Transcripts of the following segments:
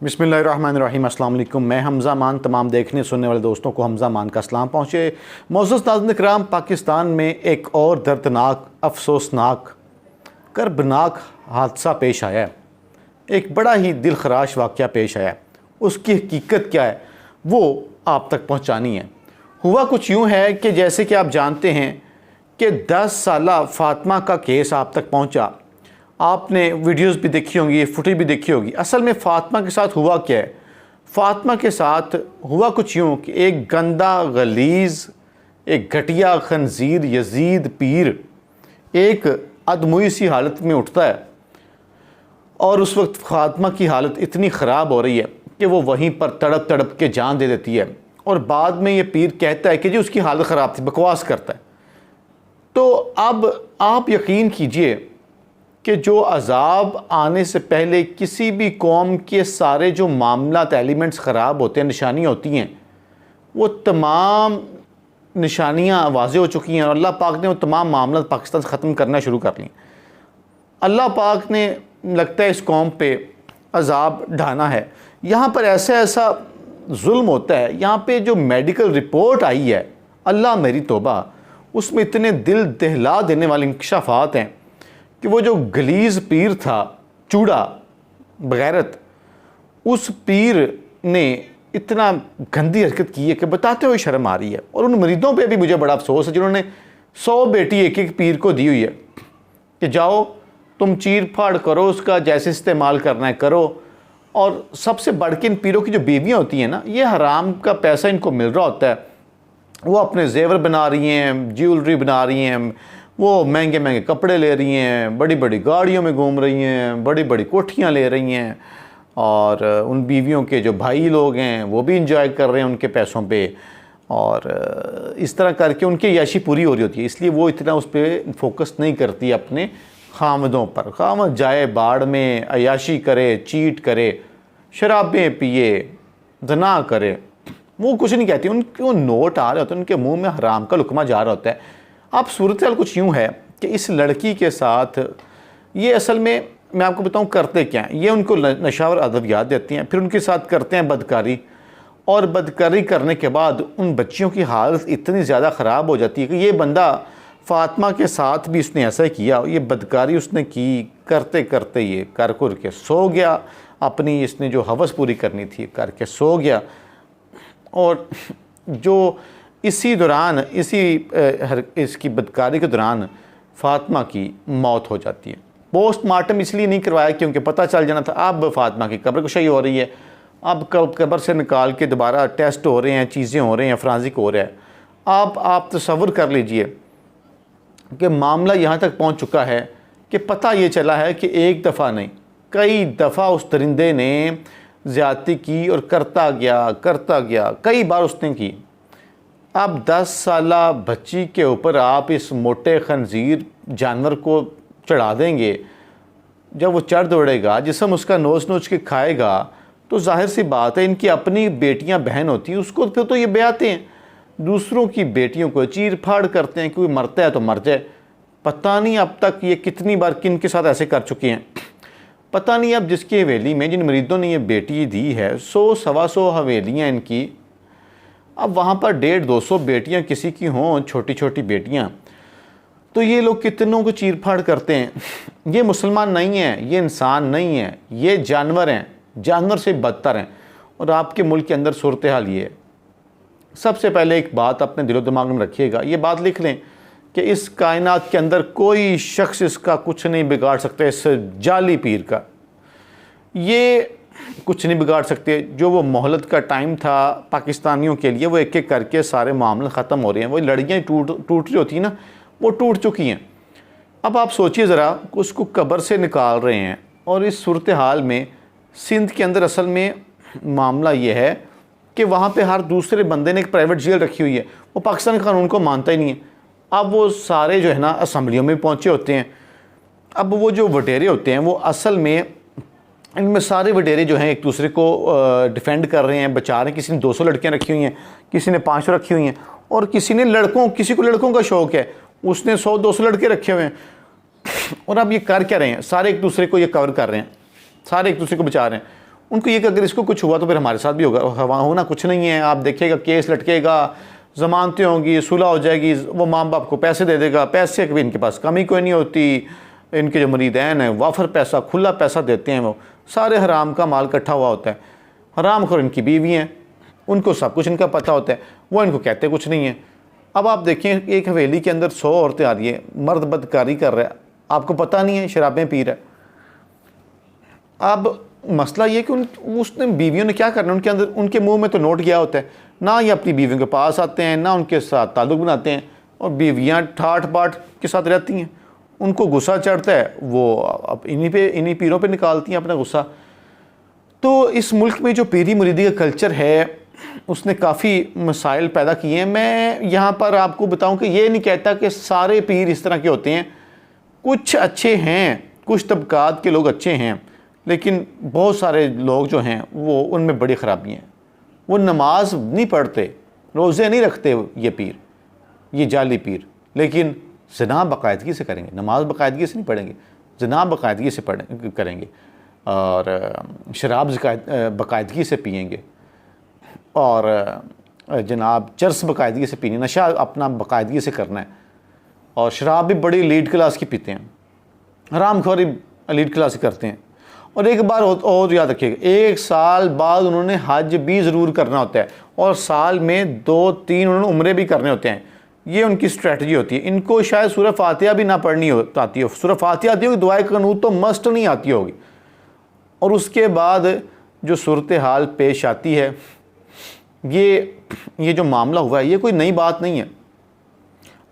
बिस्मिल्लाहिर्रहमानिर्रहीम। अस्सलाम वालेकुम। मैं हमज़ा मान तमाम देखने सुनने वाले दोस्तों को हमज़ा मान का सलाम पहुँचे। मोअज़्ज़ज़ नाज़रीन किराम, पाकिस्तान में एक और दर्दनाक, अफसोसनाक, कर्बनाक हादसा पेश आया है। एक बड़ा ही दिल खराश वाक़या पेश आया है। उसकी हकीकत क्या है वो आप तक पहुँचानी है। हुआ कुछ यूँ है कि जैसे कि आप जानते हैं कि 10 साला फ़ातिमा का केस आप तक पहुँचा। आपने वीडियोस भी देखी होंगी, फुटेज भी देखी होगी। असल में फ़ातिमा के साथ हुआ क्या है? फ़ातिमा के साथ हुआ कुछ यूँ कि एक गंदा गलीज़, एक घटिया खंजीर यजीद पीर एक अदमुई सी हालत में उठता है और उस वक्त फ़ातिमा की हालत इतनी ख़राब हो रही है कि वो वहीं पर तड़प तड़प के जान दे देती है। और बाद में ये पीर कहता है कि जी उसकी हालत ख़राब थी, बकवास करता है। तो अब आप यकीन कीजिए कि जो अज़ाब आने से पहले किसी भी कौम के सारे जो मामलात एलिमेंट्स ख़राब होते हैं, निशानियाँ होती हैं, वो तमाम निशानियाँ वाज़ेह हो चुकी हैं और अल्लाह पाक ने वो तमाम मामलात पाकिस्तान से ख़त्म करना शुरू कर ली। अल्लाह पाक ने लगता है इस कौम पे अज़ाब ढाना है। यहाँ पर ऐसा जुल्म होता है। यहाँ पे जो मेडिकल रिपोर्ट आई है, अल्लाह मेरी तौबा, उसमें इतने दिल दहला देने वाले इंकशाफात हैं कि वो जो गलीज़ पीर था, चूड़ा बगैरत, उस पीर ने इतना गंदी हरकत की है कि बताते हुए शर्म आ रही है। और उन मरीदों पे भी मुझे बड़ा अफसोस है जिन्होंने 100 बेटी एक एक पीर को दी हुई है कि जाओ तुम चीर फाड़ करो, उसका जैसे इस्तेमाल करना है करो। और सबसे बढ़ के इन पीरों की जो बीवियाँ होती हैं ना, ये हराम का पैसा इनको मिल रहा होता है। वो अपने जेवर बना रही हैं, ज्वेलरी बना रही हैं, वो महंगे महंगे कपड़े ले रही हैं, बड़ी बड़ी गाड़ियों में घूम रही हैं, बड़ी बड़ी कोठियाँ ले रही हैं। और उन बीवियों के जो भाई लोग हैं वो भी इंजॉय कर रहे हैं उनके पैसों पे। और इस तरह करके उनकी याशी पूरी हो रही होती है। इसलिए वो इतना उस पर फोकस नहीं करती अपने खामदों पर। खामद जाए बाड़ में, अयाशी करे, चीट करे, शराबें पिए, ज़ना करे, वो कुछ नहीं कहती। उनके वो नोट आ रहे होते हैं, उनके मुँह में हराम का लुकमा जा रहा होता है। अब सूरत हाल कुछ यूँ है कि इस लड़की के साथ ये असल में मैं आपको बताऊँ करते क्या हैं। ये उनको नशा और अद्वियात देती हैं, फिर उनके साथ करते हैं बदकारी। और बदकारी करने के बाद उन बच्चियों की हालत इतनी ज़्यादा ख़राब हो जाती है कि ये बंदा फ़ातिमा के साथ भी उसने ऐसा ही किया। ये बदकारी उसने की, करते करते ये कर के सो गया। अपनी इसने जो हवस पूरी करनी थी करके सो गया। और जो इसी दौरान इसकी बदकारी के दौरान फ़ातिमा की मौत हो जाती है। पोस्टमार्टम इसलिए नहीं करवाया क्योंकि पता चल जाना था अब फ़ातिमा की कब्र कुशाई हो रही है। अब कब्र से निकाल के दोबारा टेस्ट हो रहे हैं, चीज़ें हो रही हैं, फ्रांजिक हो रहा है। आप तसव्वुर कर लीजिए कि मामला यहाँ तक पहुँच चुका है कि पता ये चला है कि एक दफ़ा नहीं कई दफ़ा उस दरिंदे ने ज़्यादती की और करता गया, कई बार उसने की। अब 10 साला बच्ची के ऊपर आप इस मोटे खंजीर जानवर को चढ़ा देंगे। जब वो चढ़ दौड़ेगा, जिसम उसका नोच के खाएगा, तो जाहिर सी बात है इनकी अपनी बेटियां बहन होती हैं, उसको फिर तो ये ब्याहते हैं, दूसरों की बेटियों को चीर फाड़ करते हैं। कोई मरता है तो मर जाए। पता नहीं अब तक ये कितनी बार किन के साथ ऐसे कर चुके हैं, पता नहीं। अब जिसकी हवेली में जिन मरीदों ने ये बेटी दी है, 100-125 हवेलियाँ इनकी, अब वहाँ पर 150-200 बेटियाँ किसी की हों, छोटी छोटी बेटियाँ, तो ये लोग कितनों को चीर फाड़ करते हैं। ये मुसलमान नहीं हैं, ये इंसान नहीं है, ये जानवर हैं, जानवर से बदतर हैं। और आपके मुल्क के अंदर सूरत हाल ये है। सबसे पहले एक बात अपने दिलो दिमाग में रखिएगा, ये बात लिख लें कि इस कायनात के अंदर कोई शख्स इसका कुछ नहीं बिगाड़ सकता। इस जाली पीर का ये कुछ नहीं बिगाड़ सकते। जो वो मोहलत का टाइम था पाकिस्तानियों के लिए, वो एक एक करके सारे मामले ख़त्म हो रहे हैं। वो लड़कियाँ टूट रही होती हैं ना, वो टूट चुकी हैं। अब आप सोचिए ज़रा, उसको कब्र से निकाल रहे हैं। और इस सूरत हाल में सिंध के अंदर असल में मामला ये है कि वहाँ पे हर दूसरे बंदे ने एक प्राइवेट जेल रखी हुई है। वो पाकिस्तान कानून को मानता ही नहीं है। अब वो सारे जो है ना असम्बलियों में पहुँचे होते हैं। अब वो जो वडेरे होते हैं वो असल में, इनमें सारे वडेरे जो हैं एक दूसरे को डिफेंड कर रहे हैं, बचा रहे हैं। किसी ने 200 लड़कियाँ रखी हुई हैं, किसी ने 500 रखी हुई हैं, और किसी को लड़कों का शौक़ है, उसने 100-200 लड़के रखे हुए हैं। और अब ये कर क्या रहे हैं, सारे एक दूसरे को ये कवर कर रहे हैं, सारे एक दूसरे को बचा रहे हैं। उनको ये कि अगर इसको कुछ हुआ तो फिर हमारे साथ भी होगा। हवा होना कुछ नहीं है, आप देखिएगा केस लटकेगा, ज़मानतें होंगी, सुलह हो जाएगी, वो माँ बाप को पैसे दे देगा, पैसे कभी इनके पास कमी कोई नहीं होती। इनके जो मुरीदैन हैं वाफर पैसा, खुला पैसा देते हैं, वो सारे हराम का माल इकट्ठा हुआ होता है। हराम खोर इनकी बीवी हैं, उनको सब कुछ इनका पता होता है, वो इनको कहते कुछ नहीं है। अब आप देखें एक हवेली के अंदर 100 औरतें आ रही है, मर्द बदकारी कर रहा है, आपको पता नहीं है, शराबें पी रहा है। अब मसला ये कि उसने बीवियों ने क्या करना, उनके अंदर उनके मुंह में तो नोट गया होता है, ना ये अपनी बीवियों के पास आते हैं, ना उनके साथ ताल्लुक़ बनाते हैं, और बीवियाँ ठाट बाट के साथ रहती हैं। उनको गुस्सा चढ़ता है, वो अब इन्हीं पीरों पे निकालती हैं अपना गुस्सा। तो इस मुल्क में जो पीरी मुरीदी का कल्चर है उसने काफ़ी मसाइल पैदा किए हैं। मैं यहाँ पर आपको बताऊँ कि ये नहीं कहता कि सारे पीर इस तरह के होते हैं, कुछ अच्छे हैं, कुछ तबकात के लोग अच्छे हैं, लेकिन बहुत सारे लोग जो हैं वो उनमें बड़ी ख़राबी हैं। वो नमाज नहीं पढ़ते, रोज़े नहीं रखते, ये पीर, ये जाली पीर, लेकिन ज़िना बाकायदगी से करेंगे, नमाज बाकायदगी से नहीं पढ़ेंगे, ज़िना बाकायदगी से करेंगे, और शराब बाकायदगी से पिएंगे, और जनाब चरस बाकायदगी से पीनी, नशा अपना बाकायदगी से करना है, और शराब भी बड़ी लीड क्लास की पीते हैं, हरामखोरी लीड क्लास की करते हैं। और एक बार और याद रखिएगा, 1 साल बाद उन्होंने हज भी ज़रूर करना होता है, और साल में 2-3 उन्होंने उम्रे भी करने होते हैं। ये उनकी स्ट्रेटजी होती है। इनको शायद सूरह फातिहा भी ना पढ़नी आती हो, सूरह फातिहा आती होगी, दुआए क़नूत तो मस्ट नहीं आती होगी। और उसके बाद जो सूरत हाल पेश आती है, ये जो मामला हुआ है, ये कोई नई बात नहीं है।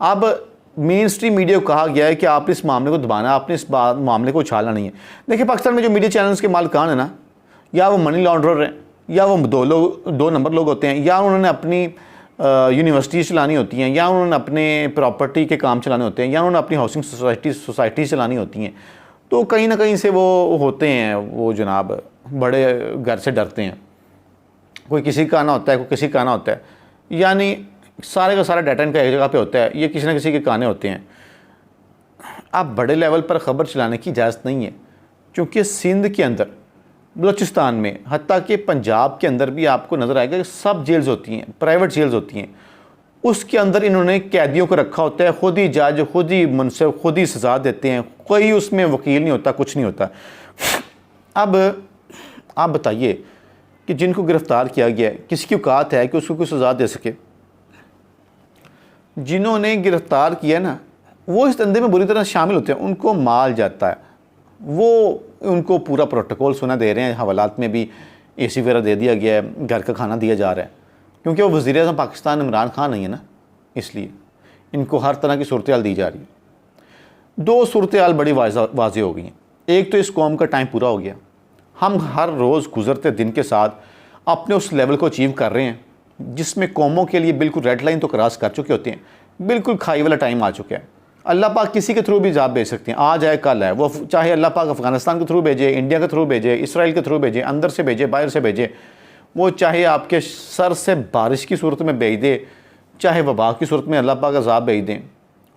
अब मेन स्ट्रीम मीडिया को कहा गया है कि आप इस मामले को दबाना, आपने इस मामले को उछालना नहीं है। देखिए, पाकिस्तान में जो मीडिया चैनल्स के मालिकान है ना, या वो मनी लॉन्ड्रर हैं, या वो 2 नंबर लोग होते हैं, या उन्होंने अपनी यूनिवर्सिटीज़ चलानी होती हैं, या उन्होंने अपने प्रॉपर्टी के काम चलाने होते हैं, या उन्होंने अपनी हाउसिंग सोसाइटी चलानी होती हैं। तो कहीं ना कहीं से वो होते हैं, वो जनाब बड़े घर से डरते हैं। कोई किसी का आना होता है, कोई किसी का आना होता है, यानी सारे का सारा डाटा इनका एक जगह पे होता है, ये किसी न किसी के काने होते हैं। अब बड़े लेवल पर ख़बर चलाने की इजाज़त नहीं है, क्योंकि सिंध के अंदर, बलूचिस्तान में, हत्ता कि पंजाब के अंदर भी आपको नज़र आएगा कि सब जेल्स होती हैं, प्राइवेट जेल्स होती हैं। उसके अंदर इन्होंने कैदियों को रखा होता है, खुद ही जज, खुद ही मुंसिफ, खुद ही सज़ा देते हैं, कोई उसमें वकील नहीं होता, कुछ नहीं होता। अब आप बताइए कि जिनको गिरफ़्तार किया गया है, किसी की औकात है कि उसको कोई सज़ा दे सके? जिन्होंने गिरफ़्तार किया ना, वो इस धंधे में बुरी तरह शामिल होते हैं, उनको माल जाता है, वो उनको पूरा प्रोटोकॉल सुना दे रहे हैं, हवालात में भी AC वगैरह दे दिया गया है, घर का खाना दिया जा रहा है, क्योंकि वो वज़ीर-ए-आज़म पाकिस्तान इमरान खान नहीं है ना, इसलिए इनको हर तरह की सूरत हाल दी जा रही है। 2 सूरत हाल बड़ी वाज़ेह हो गई हैं। एक तो इस कौम का टाइम पूरा हो गया, हम हर रोज़ गुज़रते दिन के साथ अपने उस लेवल को अचीव कर रहे हैं जिसमें कौमों के लिए बिल्कुल रेड लाइन तो क्रॉस कर चुके होते हैं, बिल्कुल खाई वाला टाइम आ चुका है। अल्लाह पाक किसी के थ्रू भी जाब भेज सकते हैं, आज है कल है, वो चाहे अल्लाह पाक अफ़गानिस्तान के थ्रू भेजे, इंडिया के थ्रू भेजे, इसराइल के थ्रू भेजे, अंदर से भेजे, बाहर से भेजे, वो चाहे आपके सर से बारिश की सूरत में भेज दे, चाहे वबा की सूरत में अल्लाह पाक अज़ाब भेज दें,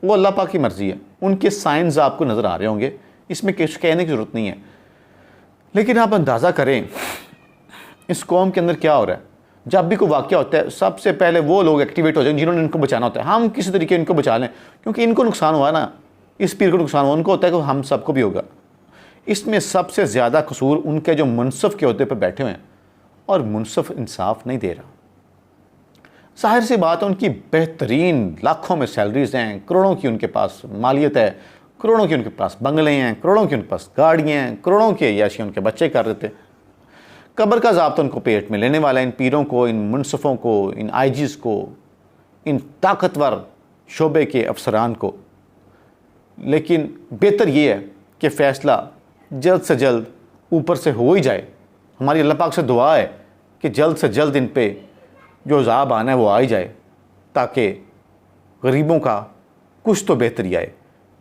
वो अल्लाह पाक की मर्ज़ी है। उनके साइंस आपको नज़र आ रहे होंगे, इसमें कुछ कहने की ज़रूरत नहीं है। लेकिन आप अंदाज़ा करें इस कौम के अंदर क्या हो रहा है। जब भी कोई वाक़या होता है, सबसे पहले वो लोग एक्टिवेट हो जाएंगे जिन्होंने इनको बचाना होता है। हम किसी तरीके इनको बचा लें, क्योंकि इनको नुकसान हुआ ना, इस पीर को नुकसान हुआ, उनको होता है कि हम सबको भी होगा। इसमें सबसे ज़्यादा कसूर उनके जो मुनसफ़ के अहदे पर बैठे हुए हैं, और मुनसफ़ इंसाफ नहीं दे रहा। ज़ाहिर सी बात है, उनकी बेहतरीन लाखों में सैलरीज़ हैं, करोड़ों की उनके पास मालियत है, करोड़ों की उनके पास बंगले हैं, करोड़ों की उनके पास गाड़ियाँ हैं, करोड़ों के याशी उनके बच्चे कर रहे थे। कब्र का ज़ाब्ता उनको पेट में लेने वाला है, इन पीरों को, इन मुनसफ़ों को, इन आईजीज़ को, इन ताकतवर शोबे के अफसरान को। लेकिन बेहतर ये है कि फ़ैसला जल्द से जल्द ऊपर से हो ही जाए। हमारी अल्लाह पाक से दुआ है कि जल्द से जल्द इन पे जो अज़ाब आना है वो आ ही जाए, ताकि गरीबों का कुछ तो बेहतरी आए,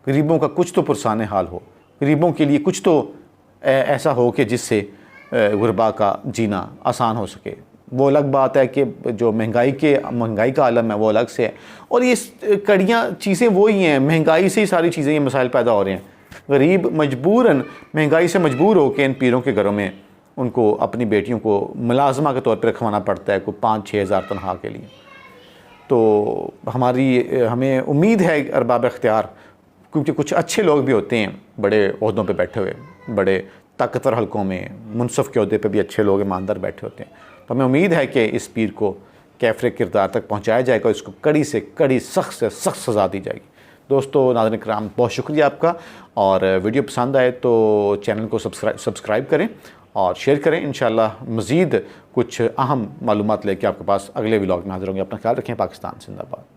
गरीबों का कुछ तो पुरसान हाल हो, गरीबों के लिए कुछ तो ऐसा हो कि जिससे गुरबा का जीना आसान हो सके। वो अलग बात है कि जो महंगाई का आलम है वो अलग से है, और ये कड़ियाँ चीज़ें वही हैं, महंगाई से ही सारी चीज़ें, ये मसाइल पैदा हो रहे हैं। गरीब मजबूरन महंगाई से मजबूर हो के इन पीरों के घरों में उनको अपनी बेटियों को मुलाजमा के तौर पर रखवाना पड़ता है, कोई 5-6 हज़ार तनख्वाह के लिए। तो हमें उम्मीद है अरबाब इख्तियार, क्योंकि कुछ अच्छे लोग भी होते हैं बड़े ओहदों पे बैठे हुए, बड़े ताकतवर हलकों में, मुनसफ़ के ओहदे पे भी अच्छे लोग ईमानदार बैठे होते हैं। तो हमें उम्मीद है कि इस पीर को कैफ़रे किरदार तक पहुँचाया जाएगा, इसको कड़ी से कड़ी, सख्त से सख्त सज़ा दी जाएगी। दोस्तों, नाज़रीन किराम, बहुत शुक्रिया आपका, और वीडियो पसंद आए तो चैनल को सब्सक्राइब करें और शेयर करें। इंशाअल्लाह मज़ीद कुछ अहम मालूमात लेके आपके पास अगले व्लॉग में हाज़िर होंगे। अपना ख्याल रखें। पाकिस्तान जिंदाबाद।